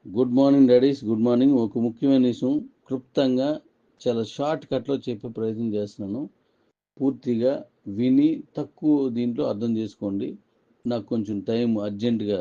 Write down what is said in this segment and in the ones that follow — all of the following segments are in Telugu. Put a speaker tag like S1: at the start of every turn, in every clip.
S1: Good morning daddy's, good morning. ఒక ముఖ్యమైన విషయం క్లుప్తంగా చాలా షార్ట్ కట్లో చెప్పే ప్రయత్నం చేస్తున్నాను. పూర్తిగా విని తక్కువ దీంట్లో అర్థం చేసుకోండి. నాకు కొంచెం టైం అర్జెంటుగా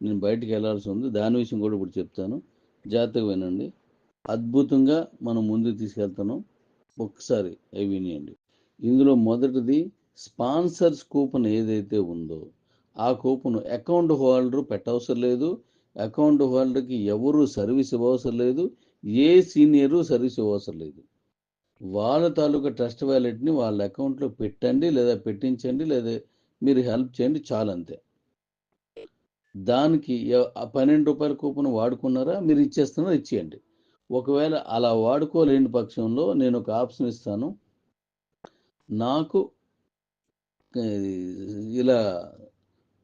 S1: నేను బయటికి వెళ్ళాల్సి ఉంది, దాని విషయం కూడా ఇప్పుడు చెప్తాను. జాగ్రత్తగా వినండి. అద్భుతంగా మనం ముందుకు తీసుకెళ్తాను. ఒకసారి అవి వినియండి. ఇందులో మొదటిది స్పాన్సర్స్ కూపన్ ఏదైతే ఉందో ఆ కూపన్ అకౌంట్ హోల్డర్ పెట్టవసరం లేదు. అకౌంట్ హోల్డర్కి ఎవరు సర్వీస్ ఇవ్వవసరం లేదు. ఏ సీనియరు సర్వీస్ ఇవ్వవసరం లేదు. వాళ్ళ తాలూకా ట్రస్ట్ వ్యాలెట్ని వాళ్ళ అకౌంట్లో పెట్టండి, లేదా పెట్టించండి, లేదా మీరు హెల్ప్ చేయండి, చాలు అంతే. దానికి ఆ ₹12 కూపన్ వాడుకున్నారా, మీరు ఇచ్చేస్తున్నారా, ఇచ్చేయండి. ఒకవేళ అలా వాడుకోలేని పక్షంలో నేను ఒక ఆప్షన్ ఇస్తాను. నాకు ఇలా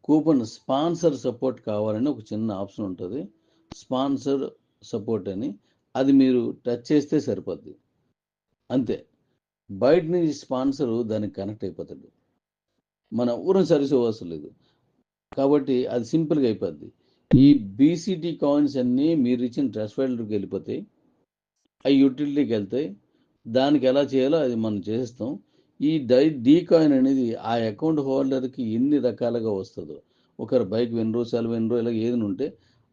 S1: కూపన్ స్పాన్సర్ సపోర్ట్ కావాలని ఒక చిన్న ఆప్షన్ ఉంటుంది, స్పాన్సర్ సపోర్ట్ అని. అది మీరు టచ్ చేస్తే సరిపోద్ది, అంతే. బయట నుంచి స్పాన్సర్ దానికి కనెక్ట్ అయిపోతాడు, మన ఊరిని సర్వీస్ అవసరం లేదు. కాబట్టి అది సింపుల్గా అయిపోద్ది. ఈ బీసీటీ కాయిన్స్ అన్నీ మీరు ఇచ్చిన ట్రస్ట్ వ్యాలెట్కి వెళ్ళిపోతాయి, అవి యూటిలిటీకి వెళ్తాయి. దానికి ఎలా చేయాలో అది మనం చేస్తాం. ఈ డీ కాయిన్ అనేది ఆ అకౌంట్ హోల్డర్కి ఎన్ని రకాలుగా వస్తుందో, ఒకరు బైక్ వినరు, సెలవు వినరు, ఇలా ఏదైనా ఉంటే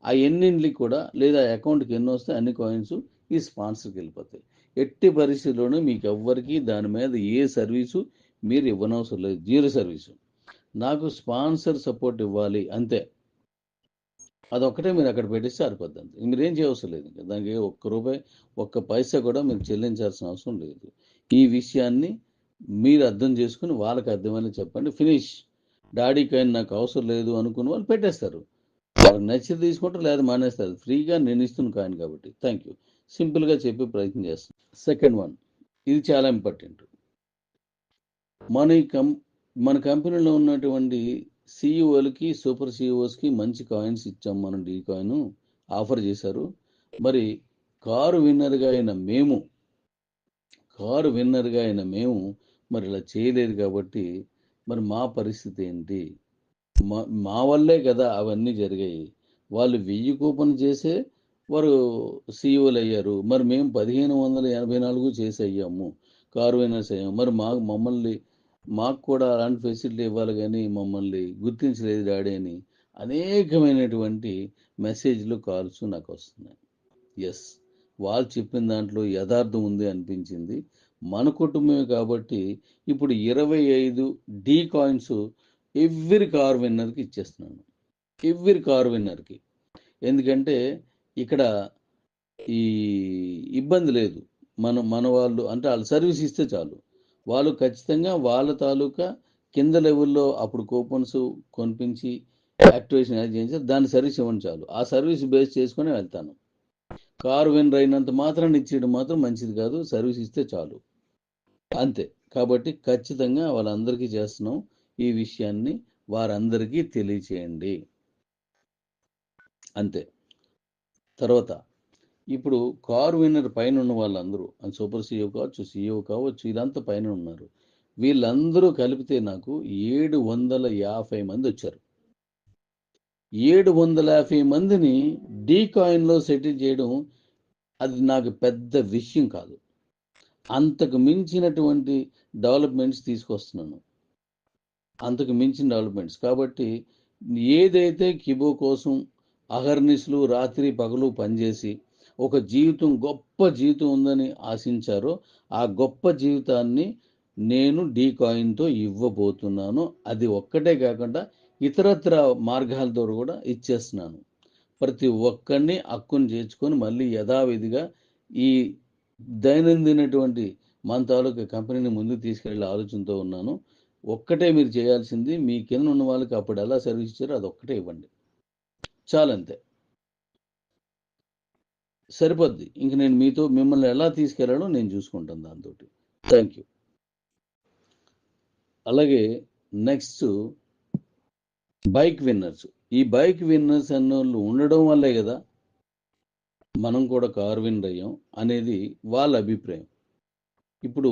S1: ఆ ఎన్నింటికి కూడా, లేదా అకౌంట్కి ఎన్ని వస్తే అన్ని కాయిన్స్ ఈ స్పాన్సర్కి వెళ్ళిపోతాయి. ఎట్టి పరిస్థితుల్లోనూ మీకు ఎవ్వరికి దాని మీద ఏ సర్వీసు మీరు ఇవ్వనవసరం లేదు, జీరో సర్వీసు. నాకు స్పాన్సర్ సపోర్ట్ ఇవ్వాలి అంతే, అదొక్కటే మీరు అక్కడ పెట్టిస్తే సరిపోద్ది, అంతే. మీరేం చేయవసరం లేదు. ఇంకా దానికి ₹1, ఒక్క పైసా కూడా మీరు చెల్లించాల్సిన అవసరం లేదు. ఈ విషయాన్ని మీరు అర్థం చేసుకుని వాళ్ళకి అర్థమని చెప్పండి, ఫినిష్. డాడీ కాయిన్ నాకు అవసరం లేదు అనుకున్న వాళ్ళు పెట్టేస్తారు. వాళ్ళకి నచ్చితే తీసుకుంటారు, లేదా మానేస్తారు. ఫ్రీగా నేను ఇస్తున్న కాయిన్ కాబట్టి. Thank you. సింపుల్గా చెప్పే ప్రయత్నం చేస్తాను. సెకండ్ వన్, ఇది చాలా ఇంపార్టెంట్. మన కంపెనీలో ఉన్నటువంటి సిఇఓలకి, సూపర్ సిఇఓస్కి మంచి కాయిన్స్ ఇచ్చాం మనం. డీ కాయిన్ ఆఫర్ చేశారు. మరి కారు విన్నర్గా అయిన మరి ఇలా చేయలేదు కాబట్టి మరి మా పరిస్థితి ఏంటి? మా వల్లే కదా అవన్నీ జరిగాయి. వాళ్ళు 1000 కూపన్ చేసే వారు సిఇఓలు అయ్యారు. మరి మేము 1584 చేసి అయ్యాము, కారు విన్నర్స్ అయ్యాము. మరి మాకు కూడా అలాంటి ఫెసిలిటీ ఇవ్వాలి, కానీ మమ్మల్ని గుర్తించలేదు డాడీ అని అనేకమైనటువంటి మెసేజ్లు, కాల్స్ నాకు వస్తున్నాయి. ఎస్, వాళ్ళు చెప్పిన దాంట్లో యథార్థం ఉంది అనిపించింది. మన కుటుంబమే కాబట్టి ఇప్పుడు 25 డీ కాయిన్స్ ఎవ్రీ కార్ విన్నర్కి ఇచ్చేస్తున్నాను, ఎవ్రీ కార్ విన్నర్కి. ఎందుకంటే ఇక్కడ ఈ ఇబ్బంది లేదు. మన వాళ్ళు అంటే వాళ్ళు సర్వీస్ ఇస్తే చాలు. వాళ్ళు ఖచ్చితంగా వాళ్ళ తాలూకా కింద లెవెల్లో అప్పుడు కూపన్స్ కొనిపించి యాక్టివేషన్ చేయించి దాని సర్వీస్ ఇవ్వండి చాలు. ఆ సర్వీస్ బేస్ చేసుకుని వెళ్తాను. కారు విన్నర్ అయినంత మాత్రాన్ని ఇచ్చేయడం మాత్రం మంచిది కాదు. సర్వీస్ ఇస్తే చాలు, అంతే. కాబట్టి ఖచ్చితంగా వాళ్ళందరికీ చేస్తున్నాం. ఈ విషయాన్ని వారందరికీ తెలియచేయండి, అంతే. తర్వాత ఇప్పుడు కారు విన్నర్ పైన ఉన్న వాళ్ళందరూ, సూపర్ సిఇఓ కావచ్చు, సిఇఓ కావచ్చు, వీళ్ళంతా పైన ఉన్నారు. వీళ్ళందరూ కలిపితే నాకు 750 మంది వచ్చారు. 750 మందిని డీ కాయిన్లో సెటిల్ చేయడం అది నాకు పెద్ద విషయం కాదు. అంతకు మించినటువంటి డెవలప్మెంట్స్ తీసుకొస్తున్నాను, అంతకు మించిన డెవలప్మెంట్స్. కాబట్టి ఏదైతే కిబో కోసం అహర్నిశలు రాత్రి పగలు పనిచేసి ఒక జీవితం, గొప్ప జీవితం ఉందని ఆశించారో ఆ గొప్ప జీవితాన్ని నేను డీ కాయిన్తో ఇవ్వబోతున్నాను. అది ఒక్కటే కాకుండా ఇతరత్ర మార్గాలతో కూడా ఇచ్చేస్తున్నాను. ప్రతి ఒక్కరిని హక్కును చేర్చుకొని మళ్ళీ యథావిధిగా ఈ దైనందినటువంటి మన తాలూకా కంపెనీని ముందుకు తీసుకెళ్లే ఆలోచనతో ఉన్నాను. ఒక్కటే మీరు చేయాల్సింది, మీ కింద ఉన్న వాళ్ళకి అప్పుడు ఎలా సర్వీస్ ఇచ్చారో అది ఒక్కటే ఇవ్వండి, చాలంతే. సరిపోద్ది. ఇంక నేను మిమ్మల్ని ఎలా తీసుకెళ్లాలో నేను చూసుకుంటాను దాంతో. Thank you. అలాగే నెక్స్ట్ బైక్ విన్నర్స్. ఈ బైక్ విన్నర్స్ అన్నోళ్ళు ఉండడం వల్లే కదా మనం కూడా కార్ విన్నర్ అయ్యాం అనేది వాళ్ళ అభిప్రాయం. ఇప్పుడు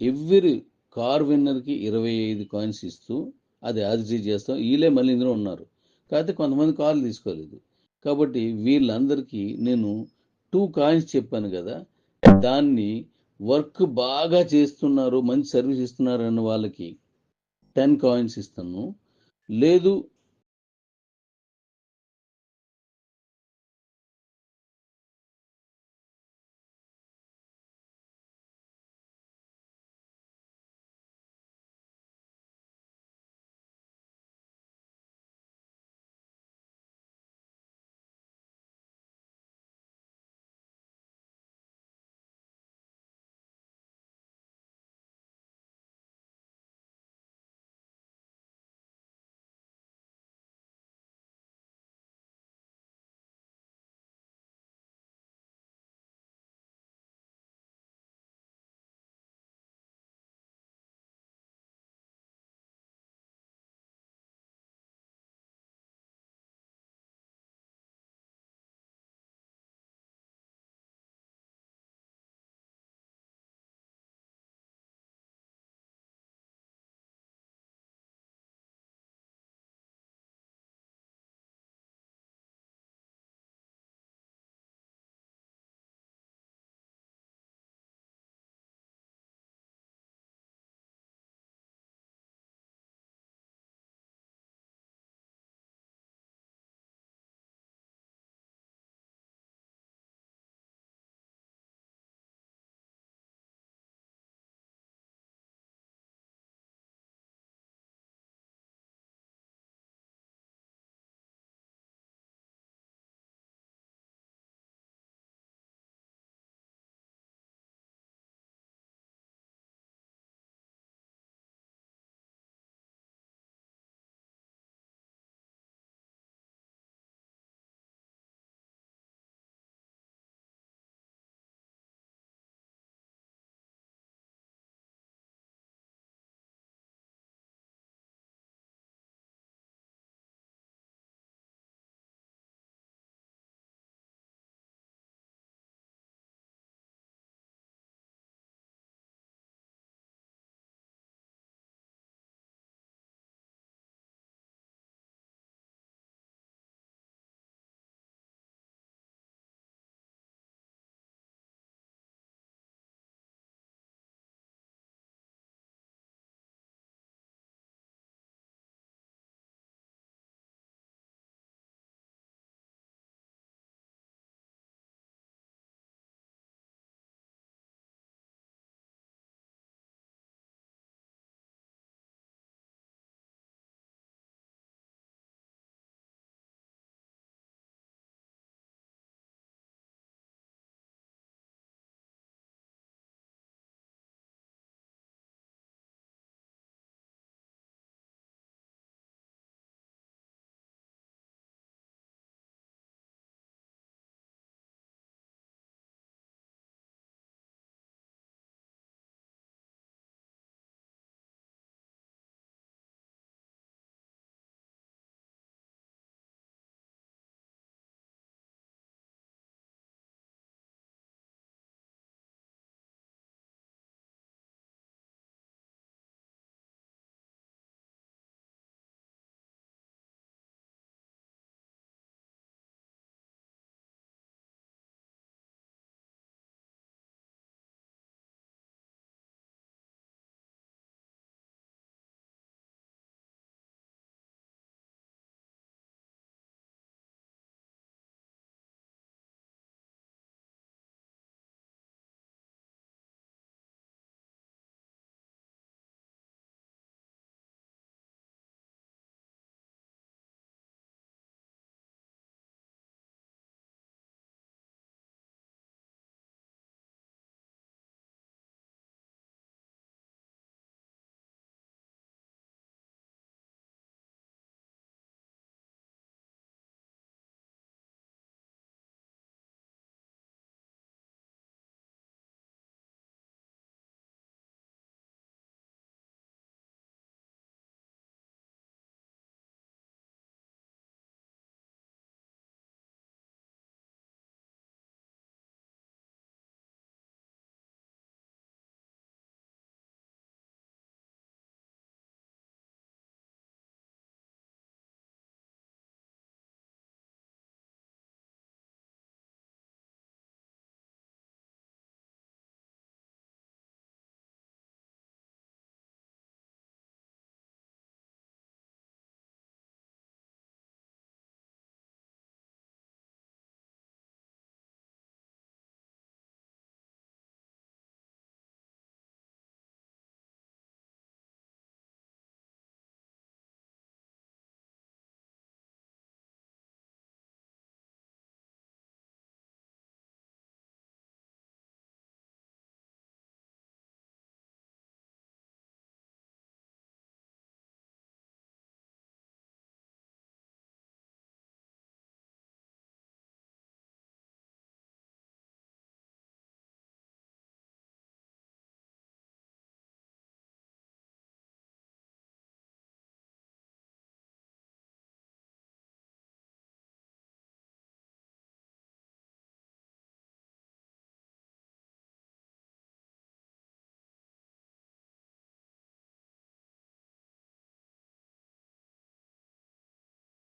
S1: ఎవ్రీ కార్ విన్నర్కి 25 కాయిన్స్ ఇస్తూ అది యాజిటీ చేస్తాం. వీళ్ళే మళ్ళీ ఇందులో ఉన్నారు. కాకపోతే కొంతమంది కార్లు తీసుకోలేదు. కాబట్టి వీళ్ళందరికీ నేను 2 కాయిన్స్ చెప్పాను కదా, దాన్ని వర్క్ బాగా చేస్తున్నారు, మంచి సర్వీస్ ఇస్తున్నారు అన్న వాళ్ళకి 10 కాయిన్స్ ఇస్తాను. లేదు